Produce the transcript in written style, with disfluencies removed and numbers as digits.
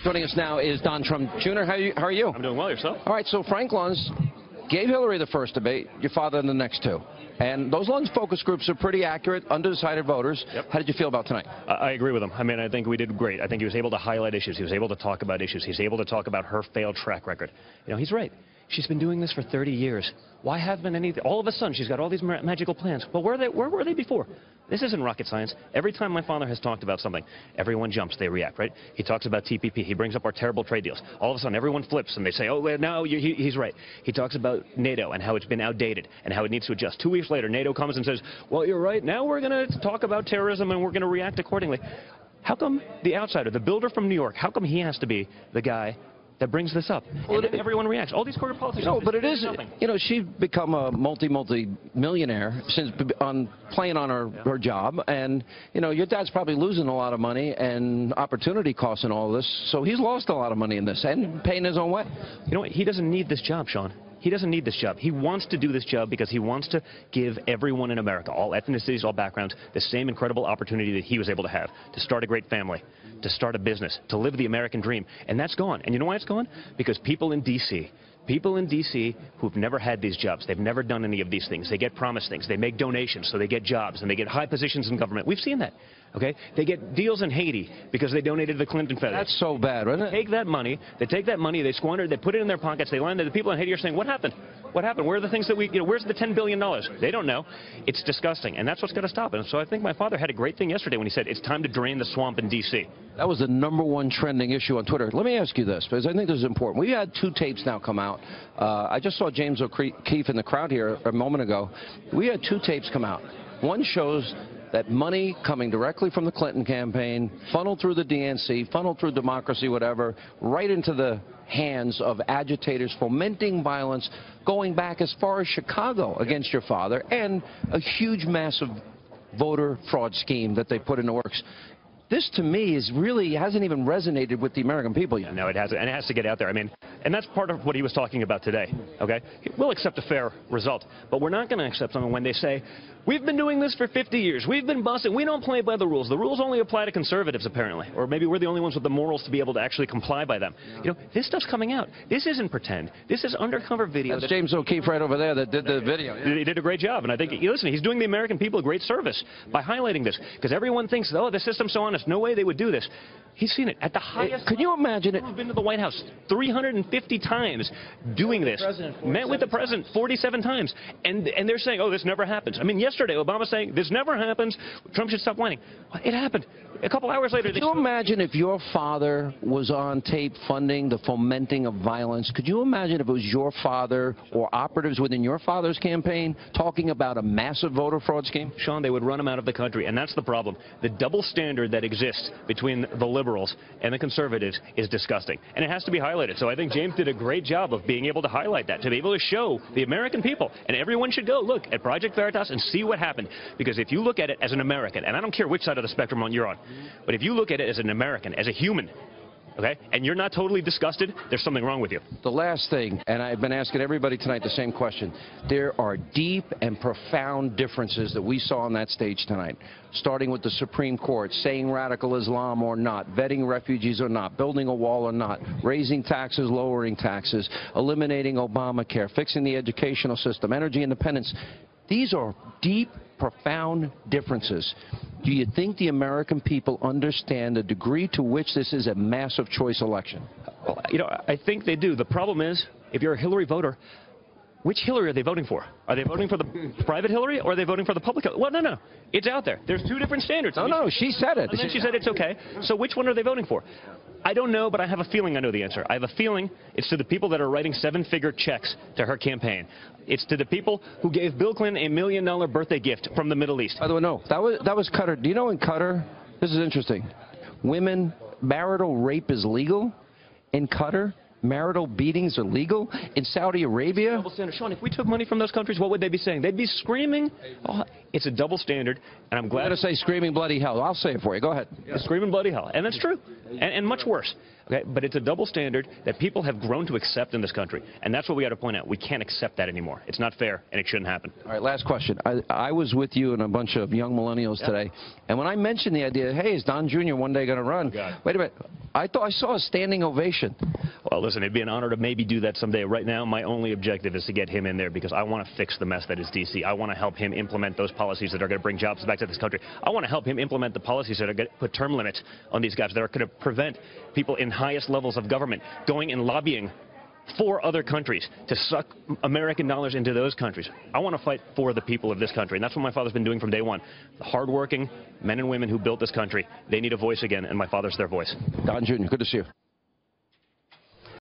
Joining us now is Don Trump Jr. How are you? I'm doing well. Yourself? All right, so Frank Luntz gave Hillary the first debate, your father in the next two. And those Luntz focus groups are pretty accurate, undecided voters. Yep. How did you feel about tonight? I agree with him. I mean, I think we did great. I think he was able to highlight issues. He was able to talk about issues. He's able to talk about her failed track record. You know, he's right. She's been doing this for 30 years. Why haven't any? All of a sudden, she's got all these magical plans. Well, where were they before? This isn't rocket science. Every time my father has talked about something, everyone jumps. They react, right? He talks about TPP. He brings up our terrible trade deals. All of a sudden, everyone flips, and they say, oh, well, no, he's right. He talks about NATO and how it's been outdated and how it needs to adjust. 2 weeks later, NATO comes and says, well, you're right. Now we're going to talk about terrorism, and we're going to react accordingly. How come the outsider, the builder from New York, how come he has to be the guy that brings this up? Well, and everyone reacts. All these corporate politicians. No, but it is, you know, she's become a multi-millionaire since playing on her job. And, you know, your dad's probably losing a lot of money and opportunity costs and all this. So he's lost a lot of money in this and paying his own way. You know what? He doesn't need this job, Sean. He doesn't need this job. He wants to do this job because he wants to give everyone in America, all ethnicities, all backgrounds, the same incredible opportunity that he was able to have, to start a great family, to start a business, to live the American dream. And that's gone. And you know why it's gone? Because people in D.C., who've never had these jobs, they've never done any of these things. They get promised things. They make donations, so they get jobs, and they get high positions in government. We've seen that. Okay? They get deals in Haiti because they donated to the Clinton feathers. That's so bad, isn't it? They take that money, they squander it, they put it in their pockets, they line there. The people in Haiti are saying, what happened? What happened? Where are the things that where's the $10 billion? They don't know. It's disgusting, and that's what's going to stop it. And so I think my father had a great thing yesterday when he said it's time to drain the swamp in D.C. That was the #1 trending issue on Twitter. Let me ask you this, because I think this is important. We had 2 tapes now come out. I just saw James O'Keefe in the crowd here a moment ago. We had 2 tapes come out. One shows that money coming directly from the Clinton campaign, funneled through the DNC, funneled through democracy, whatever, right into the hands of agitators fomenting violence, going back as far as Chicago against your father, and a huge, massive voter fraud scheme that they put in the works. This, to me, hasn't even resonated with the American people yet. No, it hasn't, and it has to get out there. I mean, and that's part of what he was talking about today, okay? We'll accept a fair result, but we're not going to accept something when they say, we've been doing this for 50 years, we've been busting, we don't play by the rules. The rules only apply to conservatives, apparently, or maybe we're the only ones with the morals to be able to actually comply by them. You know, this stuff's coming out. This isn't pretend. This is undercover video. That's James O'Keefe right over there that did the video. Yeah. He did a great job, and I think, listen, he's doing the American people a great service by highlighting this, because everyone thinks, oh, the system's so honest, no way they would do this. He's seen it at the highest. Could you imagine it? We've been to the White House 350 times doing this. Met with the president 47 times. And they're saying, oh, this never happens. I mean, yesterday, Obama saying, this never happens. Trump should stop whining. It happened. A couple hours later. Could you imagine if your father was on tape funding the fomenting of violence? Could you imagine if it was your father or operatives within your father's campaign talking about a massive voter fraud scheme? Sean, they would run him out of the country. And that's the problem. The double standard that exists between the liberals and the conservatives is disgusting. And it has to be highlighted. So I think James did a great job of being able to highlight that, to be able to show the American people. And everyone should go look at Project Veritas and see what happened. Because if you look at it as an American, and I don't care which side of the spectrum you're on, but if you look at it as an American, as a human, okay, and you're not totally disgusted, there's something wrong with you. The last thing, and I've been asking everybody tonight the same question, there are deep and profound differences that we saw on that stage tonight, starting with the Supreme Court saying radical Islam or not, vetting refugees or not, building a wall or not, raising taxes, lowering taxes, eliminating Obamacare, fixing the educational system, energy independence. These are deep, profound differences. Do you think the American people understand the degree to which this is a massive choice election? Well, you know, I think they do. The problem is, if you're a Hillary voter, which Hillary are they voting for? Are they voting for the private Hillary, or are they voting for the public Hillary? Well, no. It's out there. There's 2 different standards. No, she said it. And then she said it's okay. So which one are they voting for? I don't know, but I have a feeling I know the answer. I have a feeling it's to the people that are writing 7-figure checks to her campaign. It's to the people who gave Bill Clinton a $1 million birthday gift from the Middle East. By the way, no, that was Qatar. Do you know in Qatar, this is interesting, marital rape is legal in Qatar? Marital beatings are legal in Saudi Arabia? Double standard. Sean, if we took money from those countries, what would they be saying? They'd be screaming. Oh, it's a double standard, and I'm glad. I'm going to say screaming bloody hell. I'll say it for you. Go ahead. Yeah. Screaming bloody hell. And that's true. And much worse. Okay? But it's a double standard that people have grown to accept in this country. And that's what we got to point out. We can't accept that anymore. It's not fair, and it shouldn't happen. All right, last question. I was with you and a bunch of young millennials today, and when I mentioned the idea, hey, is Don Jr. one day going to run? Oh, wait a minute. I thought I saw a standing ovation. Well, listen, it'd be an honor to maybe do that someday. Right now, my only objective is to get him in there because I want to fix the mess that is D.C. I want to help him implement those policies that are going to bring jobs back to this country. I want to help him implement the policies that are going to put term limits on these guys that are going to prevent people in highest levels of government going and lobbying for other countries to suck American dollars into those countries. I want to fight for the people of this country, and that's what my father's been doing from day one. The hardworking men and women who built this country, they need a voice again, and my father's their voice. Don Jr., good to see you.